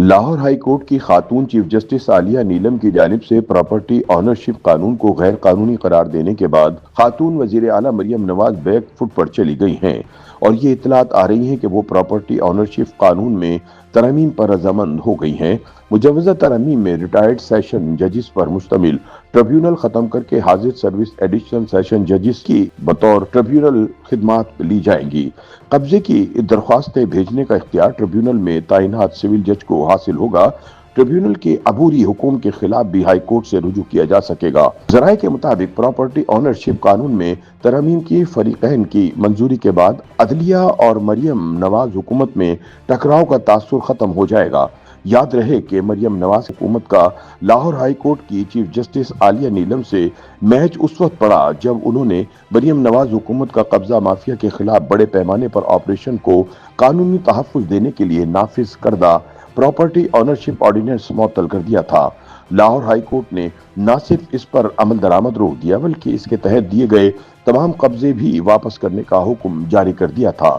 Lahore high court کی خاتون chief justice عالیہ نیلم کی جانب سے پراپرٹی آنرشپ قانون کو غیر قانونی قرار دینے کے بعد خاتون وزیر اعلیٰ مریم نواز بیک فٹ پر چلی گئی ہیں اور یہ اطلاعات آ رہی ہیں کہ وہ پراپرٹی آنرشپ قانون میں ترامیم پر رضامند ہو گئی ہیں۔ مجوزہ ترامیم میں ریٹائرڈ سیشن ججز پر مشتمل ٹریبیونل ختم کر کے حاضر سروس ایڈیشنل سیشن ججز کی بطور ٹریبیونل خدمات لی جائیں گی۔ قبضے کی درخواستیں بھیجنے کا اختیار ٹریبیونل میں تعینات سول جج کو حاصل ہوگا۔ ٹریبیونل کے عبوری حکم کے خلاف بھی ہائی کورٹ سے رجوع کیا جا سکے گا۔ ذرائع کے مطابق پراپرٹی آنرشپ قانون میں ترامیم کی فریقین کی منظوری کے بعد عدلیہ اور مریم نواز حکومت میں ٹکراؤ کا تاثر ختم ہو جائے گا۔ یاد رہے کہ مریم نواز حکومت کا لاہور ہائی کورٹ کی چیف جسٹس عالیہ نیلم سے میچ اس وقت پڑا جب انہوں نے مریم نواز حکومت کا قبضہ مافیا کے خلاف بڑے پیمانے پر آپریشن کو قانونی تحفظ دینے کے لیے نافذ کردہ پراپرٹی آنرشپ آرڈیننس معطل کر دیا تھا۔ لاہور ہائی کورٹ نے نہ صرف اس پر عمل درآمد روک دیا بلکہ اس کے تحت دیے گئے تمام قبضے بھی واپس کرنے کا حکم جاری کر دیا تھا۔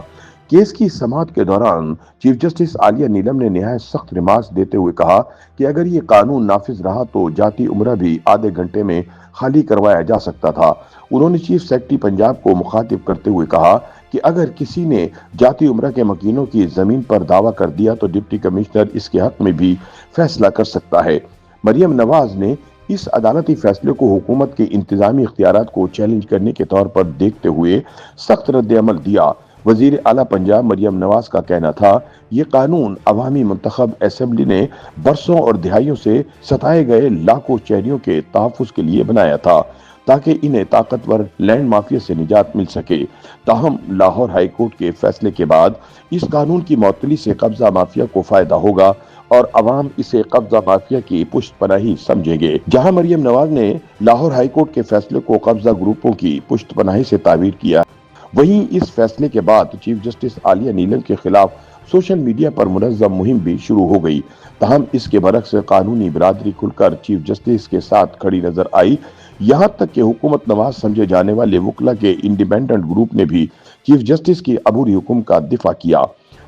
کیس کی سماعت کے دوران چیف جسٹس عالیہ نیلم نے نہایت سخت ریمارکس دیتے ہوئے کہا کہ اگر یہ قانون نافذ رہا تو جاتی عمرہ بھی آدھے گھنٹے میں خالی کروایا جا سکتا تھا۔ انہوں نے چیف سیکرٹری پنجاب کو مخاطب کرتے ہوئے کہا کہ اگر کسی نے جاتی عمرہ کے مکینوں کی زمین پر دعویٰ کر دیا تو ڈپٹی کمشنر اس کے حق میں بھی فیصلہ کر سکتا ہے۔ مریم نواز نے اس عدالتی فیصلے کو حکومت کے انتظامی اختیارات کو چیلنج کرنے کے طور پر دیکھتے ہوئے سخت رد عمل دیا۔ وزیر اعلیٰ پنجاب مریم نواز کا کہنا تھا، یہ قانون عوامی منتخب اسمبلی نے برسوں اور دہائیوں سے ستائے گئے لاکھوں شہریوں کے تحفظ کے لیے بنایا تھا تاکہ انہیں طاقتور لینڈ مافیا سے نجات مل سکے۔ تاہم لاہور ہائی کورٹ کے فیصلے کے بعد اس قانون کی معطلی سے قبضہ مافیا کو فائدہ ہوگا اور عوام اسے قبضہ مافیا کی پشت پناہی سمجھیں گے۔ جہاں مریم نواز نے لاہور ہائی کورٹ کے فیصلے کو قبضہ گروپوں کی پشت پناہی سے تعبیر کیا، وہیں اس فیصلے کے بعد چیف جسٹس عالیہ نیلم کے خلاف سوشل میڈیا پر منظم مہم بھی شروع ہو گئی۔ تاہم اس کے برعکس قانونی برادری کھل کر چیف جسٹس کے ساتھ کھڑی نظر آئی، یہاں تک کہ حکومت نواز سمجھے جانے والے وکلا کے انڈیپینڈنٹ گروپ نے بھی چیف جسٹس کی عبوری حکم کا دفاع کیا۔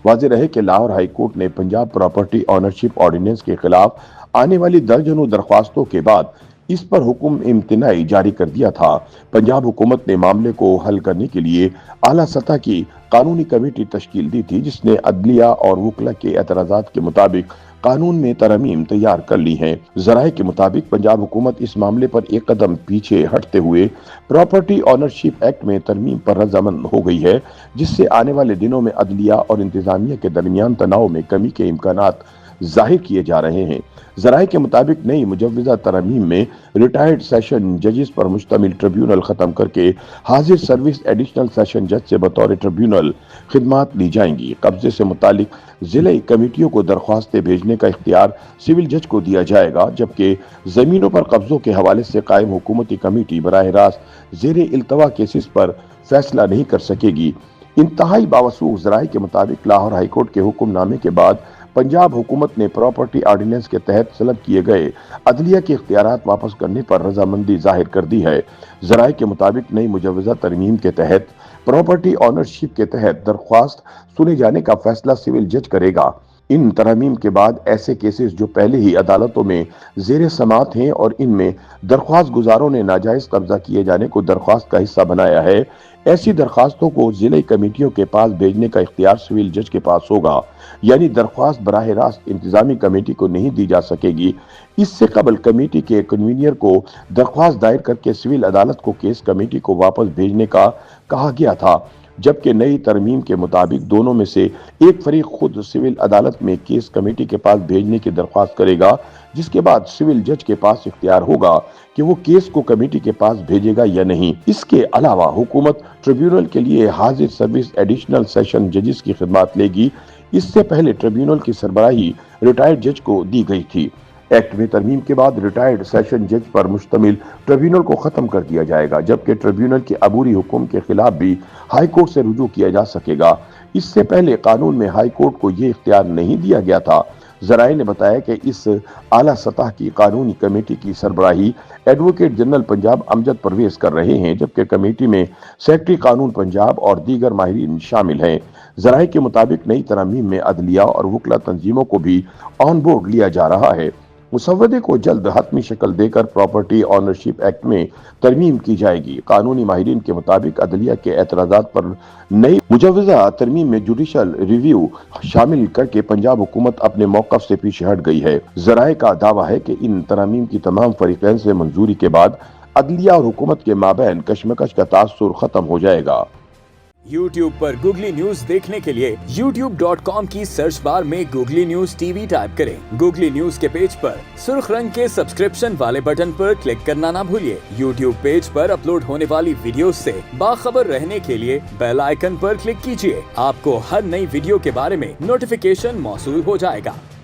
واضح رہے کہ لاہور ہائی کورٹ نے پنجاب پراپرٹی آنرشپ آرڈیننس کے خلاف آنے والی درجنوں درخواستوں کے بعد اس پر حکم امتناعی جاری کر دیا تھا۔ پنجاب حکومت نے معاملے کو حل کرنے کے لیے اعلیٰ سطح کی قانونی کمیٹی تشکیل دی تھی جس نے عدلیہ اور وکلا کے اعتراضات کے مطابق قانون میں ترامیم تیار کر لی ہیں۔ ذرائع کے مطابق پنجاب حکومت اس معاملے پر ایک قدم پیچھے ہٹتے ہوئے پراپرٹی آنرشپ ایکٹ میں ترمیم پر رضامند ہو گئی ہے، جس سے آنے والے دنوں میں عدلیہ اور انتظامیہ کے درمیان تناؤ میں کمی کے امکانات ظاہر کیے جا رہے ہیں۔ ذرائع کے مطابق نئی مجوزہ ترامیم میں ریٹائرڈ سیشن ججز پر مشتمل ٹریبیونل ختم کر کے حاضر سروس ایڈیشنل سیشن جج سے بطور ٹریبیونل خدمات لی جائیں گی۔ قبضے سے متعلق ضلعی کمیٹیوں کو درخواستیں بھیجنے کا اختیار سول جج کو دیا جائے گا، جبکہ زمینوں پر قبضوں کے حوالے سے قائم حکومتی کمیٹی براہ راست زیر التوا کیسز پر فیصلہ نہیں کر سکے گی۔ انتہائی باوثوق ذرائع کے مطابق لاہور ہائی کورٹ کے حکم نامے کے بعد پنجاب حکومت نے پراپرٹی آرڈیننس کے تحت طلب کیے گئے عدلیہ کے اختیارات واپس کرنے پر رضامندی ظاہر کر دی ہے۔ ذرائع کے مطابق نئی مجوزہ ترمیم کے تحت پراپرٹی آنرشپ کے تحت درخواست سنے جانے کا فیصلہ سول جج کرے گا۔ ان ترامیم کے بعد ایسے کیسز جو پہلے ہی عدالتوں میں زیر سماعت ہیں اور ان میں درخواست گزاروں نے ناجائز قبضہ کیے جانے کو درخواست کا حصہ بنایا ہے، ایسی درخواستوں کو ضلعی کمیٹیوں کے پاس بھیجنے کا اختیار سول جج کے پاس ہوگا، یعنی درخواست براہ راست انتظامی کمیٹی کو نہیں دی جا سکے گی۔ اس سے قبل کمیٹی کے کنوینر کو درخواست دائر کر کے سول عدالت کو کیس کمیٹی کو واپس بھیجنے کا کہا گیا تھا، جبکہ نئی ترمیم کے مطابق دونوں میں سے ایک فریق خود سول عدالت میں کیس کمیٹی کے پاس بھیجنے کی درخواست کرے گا، جس کے بعد سول جج کے پاس اختیار ہوگا کہ وہ کیس کو کمیٹی کے پاس بھیجے گا یا نہیں۔ اس کے علاوہ حکومت ٹریبیونل کے لیے حاضر سروس ایڈیشنل سیشن ججز کی خدمات لے گی۔ اس سے پہلے ٹریبیونل کی سربراہی ریٹائرڈ جج کو دی گئی تھی۔ ایکٹ میں ترمیم کے بعد ریٹائرڈ سیشن جج پر مشتمل ٹریبیونل کو ختم کر دیا جائے گا، جبکہ ٹریبیونل کے عبوری حکم کے خلاف بھی ہائی کورٹ سے رجوع کیا جا سکے گا۔ اس سے پہلے قانون میں ہائی کورٹ کو یہ اختیار نہیں دیا گیا تھا۔ ذرائع نے بتایا کہ اس اعلیٰ سطح کی قانونی کمیٹی کی سربراہی ایڈوکیٹ جنرل پنجاب امجد پرویز کر رہے ہیں، جبکہ کمیٹی میں سیکرٹری قانون پنجاب اور دیگر ماہرین شامل ہیں۔ ذرائع کے مطابق نئی ترامیم میں عدلیہ اور وکلا تنظیموں کو بھی آن بورڈ لیا جا رہا ہے۔ مسودے کو جلد حتمی شکل دے کر پراپرٹی آنرشپ ایکٹ میں ترمیم کی جائے گی۔ قانونی ماہرین کے مطابق عدلیہ کے اعتراضات پر نئی مجوزہ ترمیم میں جوڈیشل ریویو شامل کر کے پنجاب حکومت اپنے موقف سے پیچھے ہٹ گئی ہے۔ ذرائع کا دعویٰ ہے کہ ان ترامیم کی تمام فریقین سے منظوری کے بعد عدلیہ اور حکومت کے مابین کشمکش کا تاثر ختم ہو جائے گا۔ YouTube پر گوگلی نیوز دیکھنے کے لیے youtube.com کی سرچ بار میں googly news T V type کریں۔ گوگلی نیوز کے پیج پر سرخ رنگ کے سبسکرپشن والے بٹن پر کلک کرنا نہ بھولیے۔ YouTube پیج پر اپلوڈ ہونے والی ویڈیوز سے باخبر رہنے کے لیے بیل آئیکن پر کلک کیجیے۔ آپ کو ہر نئی ویڈیو کے بارے میں نوٹیفیکیشن موصول ہو جائے گا۔